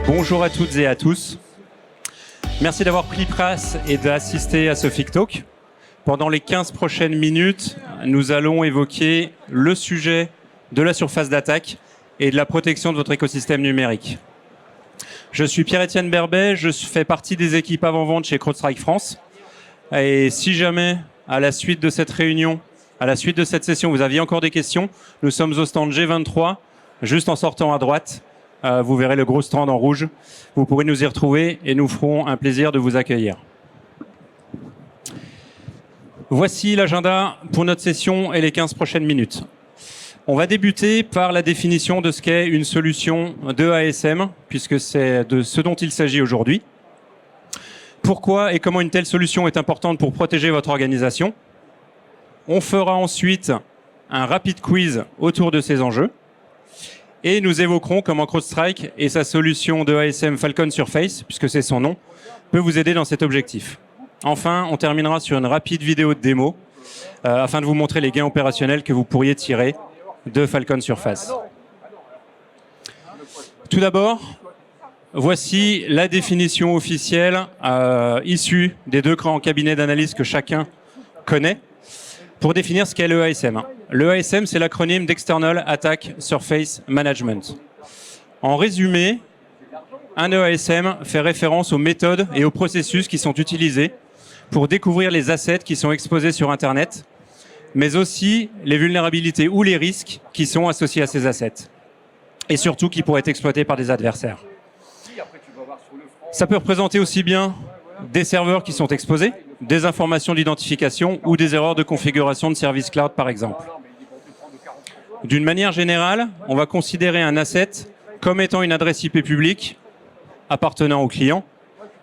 Bonjour à toutes et à tous. Merci d'avoir pris place et d'assister à ce FIC Talk. Pendant les 15 prochaines minutes, nous allons évoquer le sujet de la surface d'attaque et de la protection de votre écosystème numérique. Je suis Pierre-Étienne Berbet, je fais partie des équipes avant-vente chez CrowdStrike France. Et si jamais, à la suite de cette réunion, à la suite de cette session, vous aviez encore des questions, nous sommes au stand G23, juste en sortant à droite. Vous verrez le gros stand en rouge. Vous pourrez nous y retrouver et nous ferons un plaisir de vous accueillir. Voici l'agenda pour notre session et les 15 prochaines minutes. On va débuter par la définition de ce qu'est une solution de ASM, puisque c'est de ce dont il s'agit aujourd'hui. Pourquoi et comment une telle solution est importante pour protéger votre organisation. On fera ensuite un rapide quiz autour de ces enjeux. Et nous évoquerons comment CrowdStrike et sa solution de ASM Falcon Surface, puisque c'est son nom, peut vous aider dans cet objectif. Enfin, on terminera sur une rapide vidéo de démo afin de vous montrer les gains opérationnels que vous pourriez tirer de Falcon Surface. Tout d'abord, voici la définition officielle issue des deux grands cabinets d'analyse que chacun connaît pour définir ce qu'est le ASM. Le ASM, c'est l'acronyme d'External Attack Surface Management. En résumé, un EASM fait référence aux méthodes et aux processus qui sont utilisés pour découvrir les assets qui sont exposés sur Internet, mais aussi les vulnérabilités ou les risques qui sont associés à ces assets, et surtout qui pourraient être exploités par des adversaires. Ça peut représenter aussi bien des serveurs qui sont exposés, des informations d'identification ou des erreurs de configuration de service cloud, par exemple. D'une manière générale, on va considérer un asset comme étant une adresse IP publique appartenant au client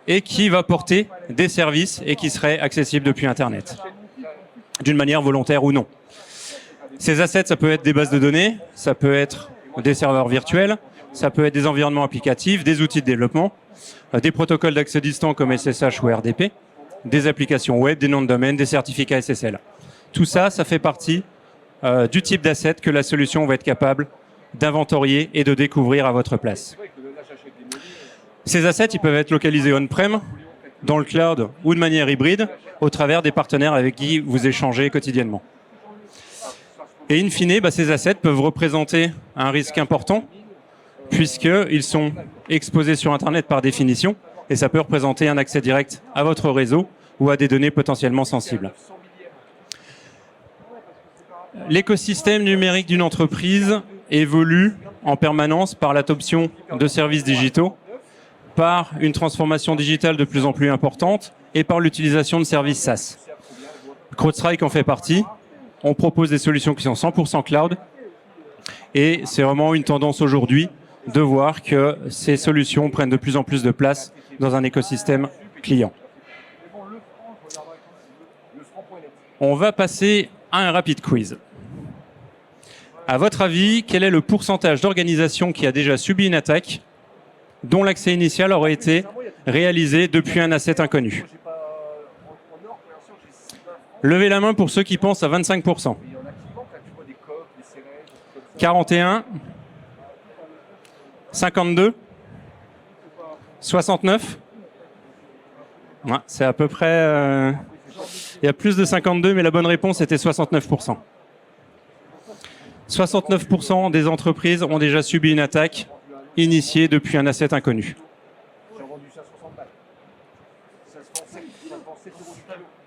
et qui va porter des services et qui serait accessible depuis Internet, d'une manière volontaire ou non. Ces assets, ça peut être des bases de données, ça peut être des serveurs virtuels, ça peut être des environnements applicatifs, des outils de développement, des protocoles d'accès distant comme SSH ou RDP, des applications web, des noms de domaine, des certificats SSL. Tout ça, ça fait partie du type d'asset que la solution va être capable d'inventorier et de découvrir à votre place. Ces assets, ils peuvent être localisés on-prem, dans le cloud ou de manière hybride, au travers des partenaires avec qui vous échangez quotidiennement. Et in fine, ces assets peuvent représenter un risque important, puisqu'ils sont exposés sur Internet par définition, et ça peut représenter un accès direct à votre réseau ou à des données potentiellement sensibles. L'écosystème numérique d'une entreprise évolue en permanence par l'adoption de services digitaux, par une transformation digitale de plus en plus importante et par l'utilisation de services SaaS. CrowdStrike en fait partie. On propose des solutions qui sont 100% cloud et c'est vraiment une tendance aujourd'hui de voir que ces solutions prennent de plus en plus de place dans un écosystème client. On va passer à un rapide quiz. À votre avis, quel est le pourcentage d'organisations qui a déjà subi une attaque dont l'accès initial aurait été réalisé depuis un asset inconnu? Levez la main pour ceux qui pensent à 25%. 41, 52, 69. Ouais, c'est à peu près... il y a plus de 52, mais la bonne réponse était 69%. 69% des entreprises ont déjà subi une attaque initiée depuis un asset inconnu.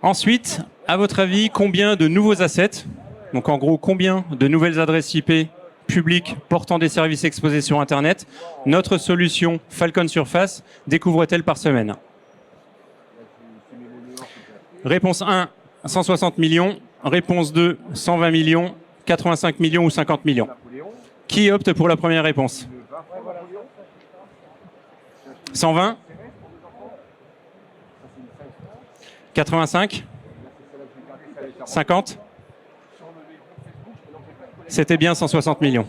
Ensuite, à votre avis, combien de nouveaux assets, donc en gros, combien de nouvelles adresses IP publiques portant des services exposés sur Internet, notre solution Falcon Surface découvre-t-elle par semaine? Réponse 1, 160 millions. Réponse 2, 120 millions, 85 millions ou 50 millions. Qui opte pour la première réponse? 120? 85? 50? C'était bien 160 millions.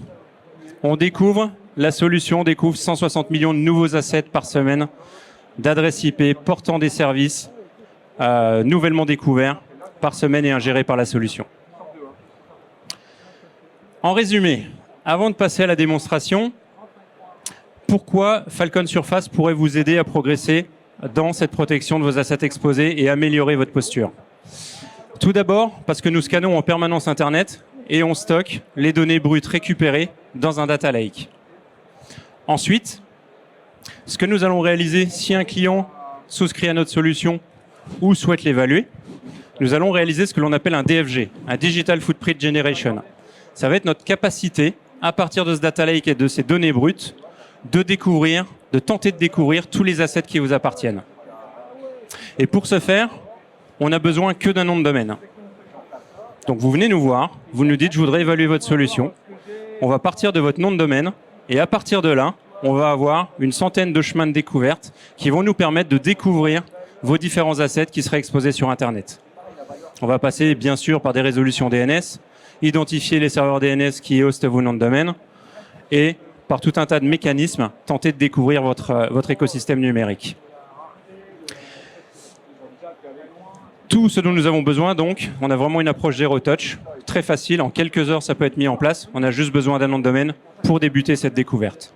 On découvre, la solution découvre 160 millions de nouveaux assets par semaine d'adresses IP portant des services nouvellement découverts par semaine et ingérés par la solution. En résumé, avant de passer à la démonstration, Pourquoi Falcon Surface pourrait vous aider à progresser dans cette protection de vos assets exposés et améliorer votre posture? Tout d'abord, parce que nous scannons en permanence Internet et on stocke les données brutes récupérées dans un data lake. Ensuite, ce que nous allons réaliser si un client souscrit à notre solution ou souhaite l'évaluer, nous allons réaliser ce que l'on appelle un DFG, un Digital Footprint Generation. Ça va être notre capacité, à partir de ce data lake et de ces données brutes, de tenter de découvrir tous les assets qui vous appartiennent. Et pour ce faire, on n'a besoin que d'un nom de domaine. Donc vous venez nous voir, vous nous dites je voudrais évaluer votre solution. On va partir de votre nom de domaine et à partir de là, on va avoir une centaine de chemins de découverte qui vont nous permettre de découvrir vos différents assets qui seraient exposés sur Internet. On va passer bien sûr par des résolutions DNS, identifier les serveurs DNS qui hostent vos noms de domaine et par tout un tas de mécanismes, tenter de découvrir votre écosystème numérique. Tout ce dont nous avons besoin, donc, on a vraiment une approche Zero Touch, très facile, en quelques heures ça peut être mis en place, on a juste besoin d'un nom de domaine pour débuter cette découverte.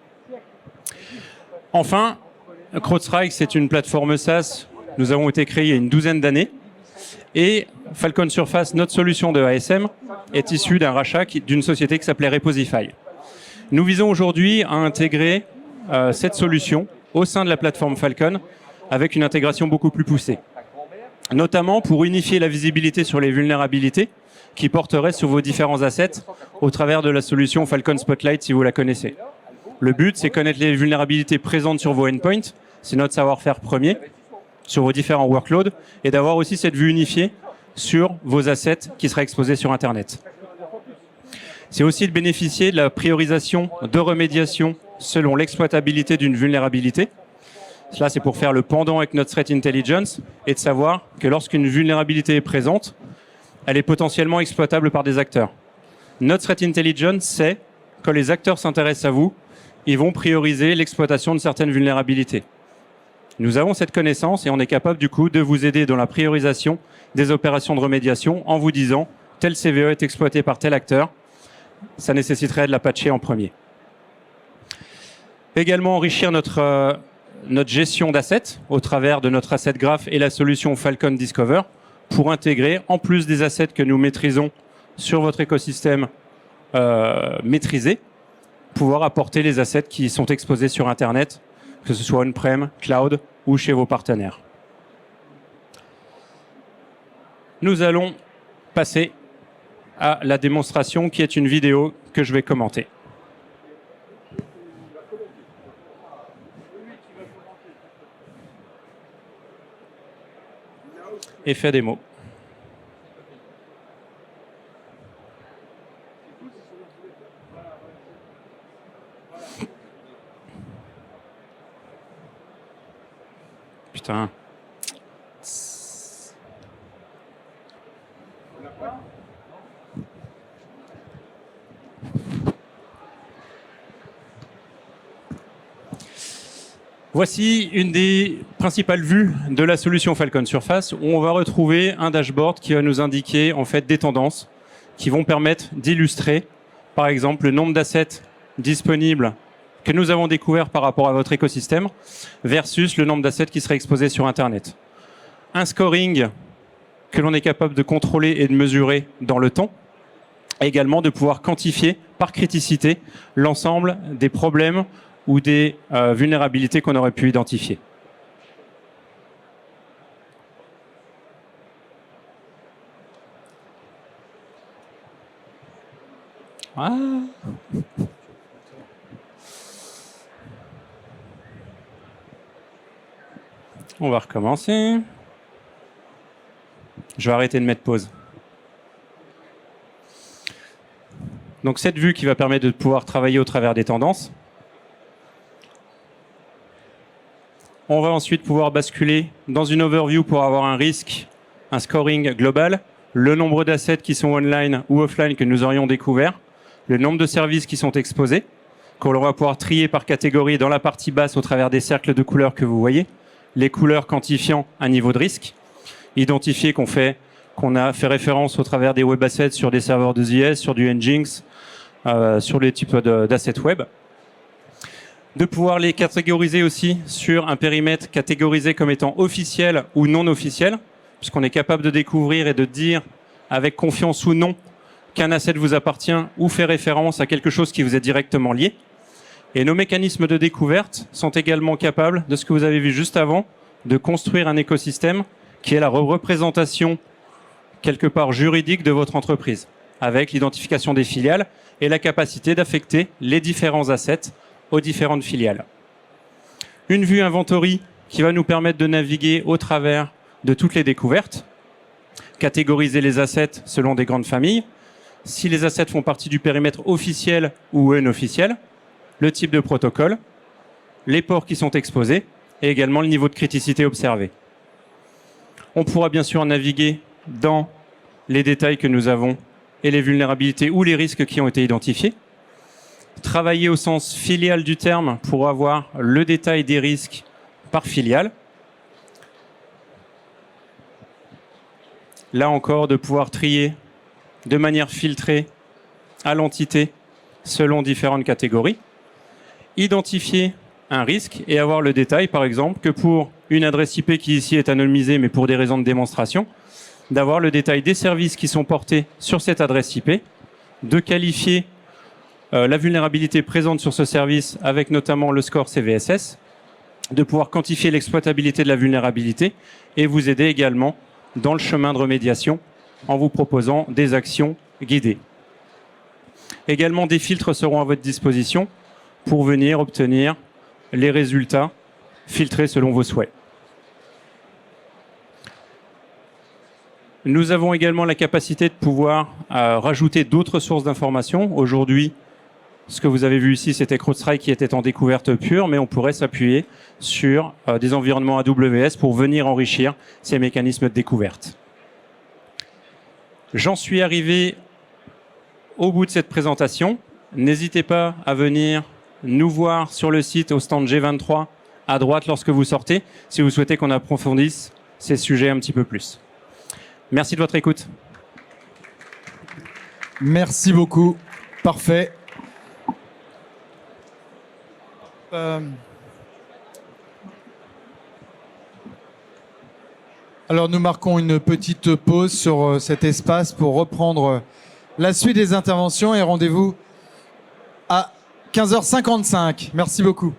Enfin, CrowdStrike, c'est une plateforme SaaS, nous avons été créés il y a une douzaine d'années, et Falcon Surface, notre solution de ASM, est issue d'un rachat d'une société qui s'appelait Reposify. Nous visons aujourd'hui à intégrer cette solution au sein de la plateforme Falcon avec une intégration beaucoup plus poussée, notamment pour unifier la visibilité sur les vulnérabilités qui porteraient sur vos différents assets au travers de la solution Falcon Spotlight si vous la connaissez. Le but, c'est connaître les vulnérabilités présentes sur vos endpoints, c'est notre savoir-faire premier, sur vos différents workloads, et d'avoir aussi cette vue unifiée sur vos assets qui seraient exposés sur Internet. C'est aussi de bénéficier de la priorisation de remédiation selon l'exploitabilité d'une vulnérabilité. Cela, c'est pour faire le pendant avec notre Threat Intelligence et de savoir que lorsqu'une vulnérabilité est présente, elle est potentiellement exploitable par des acteurs. Notre Threat Intelligence sait, quand les acteurs s'intéressent à vous, ils vont prioriser l'exploitation de certaines vulnérabilités. Nous avons cette connaissance et on est capable du coup de vous aider dans la priorisation des opérations de remédiation en vous disant tel CVE est exploité par tel acteur, ça nécessiterait de la patcher en premier. Également enrichir notre gestion d'assets au travers de notre asset graph et la solution Falcon Discover pour intégrer, en plus des assets que nous maîtrisons sur votre écosystème maîtrisé, pouvoir apporter les assets qui sont exposés sur Internet, que ce soit on-prem, cloud ou chez vos partenaires. Nous allons passer à la démonstration qui est une vidéo que je vais commenter. Effet démo. Putain. Voici une des principales vues de la solution Falcon Surface où on va retrouver un dashboard qui va nous indiquer en fait des tendances qui vont permettre d'illustrer par exemple le nombre d'assets disponibles que nous avons découvert par rapport à votre écosystème versus le nombre d'assets qui seraient exposés sur Internet. Un scoring que l'on est capable de contrôler et de mesurer dans le temps, et également de pouvoir quantifier par criticité l'ensemble des problèmes ou des vulnérabilités qu'on aurait pu identifier. Ah. On va recommencer. Je vais arrêter de mettre pause. Donc cette vue qui va permettre de pouvoir travailler au travers des tendances. On va ensuite pouvoir basculer dans une overview pour avoir un risque, un scoring global, le nombre d'assets qui sont online ou offline que nous aurions découvert, le nombre de services qui sont exposés, qu'on va pouvoir trier par catégorie dans la partie basse au travers des cercles de couleurs que vous voyez, les couleurs quantifiant un niveau de risque, identifier qu'on a fait référence au travers des web assets sur des serveurs de ZS, sur du Nginx, sur les types d'assets web. De pouvoir les catégoriser aussi sur un périmètre catégorisé comme étant officiel ou non officiel, puisqu'on est capable de découvrir et de dire avec confiance ou non qu'un asset vous appartient ou fait référence à quelque chose qui vous est directement lié. Et nos mécanismes de découverte sont également capables, de ce que vous avez vu juste avant, de construire un écosystème qui est la représentation quelque part juridique de votre entreprise, avec l'identification des filiales et la capacité d'affecter les différents assets aux différentes filiales. Une vue inventory qui va nous permettre de naviguer au travers de toutes les découvertes, catégoriser les assets selon des grandes familles, si les assets font partie du périmètre officiel ou non officiel, le type de protocole, les ports qui sont exposés et également le niveau de criticité observé. On pourra bien sûr naviguer dans les détails que nous avons et les vulnérabilités ou les risques qui ont été identifiés. Travailler au sens filial du terme pour avoir le détail des risques par filiale. Là encore, de pouvoir trier de manière filtrée à l'entité selon différentes catégories. Identifier un risque et avoir le détail, par exemple, que pour une adresse IP qui ici est anonymisée, mais pour des raisons de démonstration, d'avoir le détail des services qui sont portés sur cette adresse IP, de qualifier la vulnérabilité présente sur ce service avec notamment le score CVSS, de pouvoir quantifier l'exploitabilité de la vulnérabilité et vous aider également dans le chemin de remédiation en vous proposant des actions guidées. Également, des filtres seront à votre disposition pour venir obtenir les résultats filtrés selon vos souhaits. Nous avons également la capacité de pouvoir rajouter d'autres sources d'informations. Aujourd'hui, ce que vous avez vu ici, c'était CrowdStrike qui était en découverte pure, mais on pourrait s'appuyer sur des environnements AWS pour venir enrichir ces mécanismes de découverte. J'en suis arrivé au bout de cette présentation. N'hésitez pas à venir nous voir sur le site au stand G23 à droite lorsque vous sortez, si vous souhaitez qu'on approfondisse ces sujets un petit peu plus. Merci de votre écoute. Merci beaucoup. Parfait. Alors nous marquons une petite pause sur cet espace pour reprendre la suite des interventions et rendez-vous à 15h55. Merci beaucoup.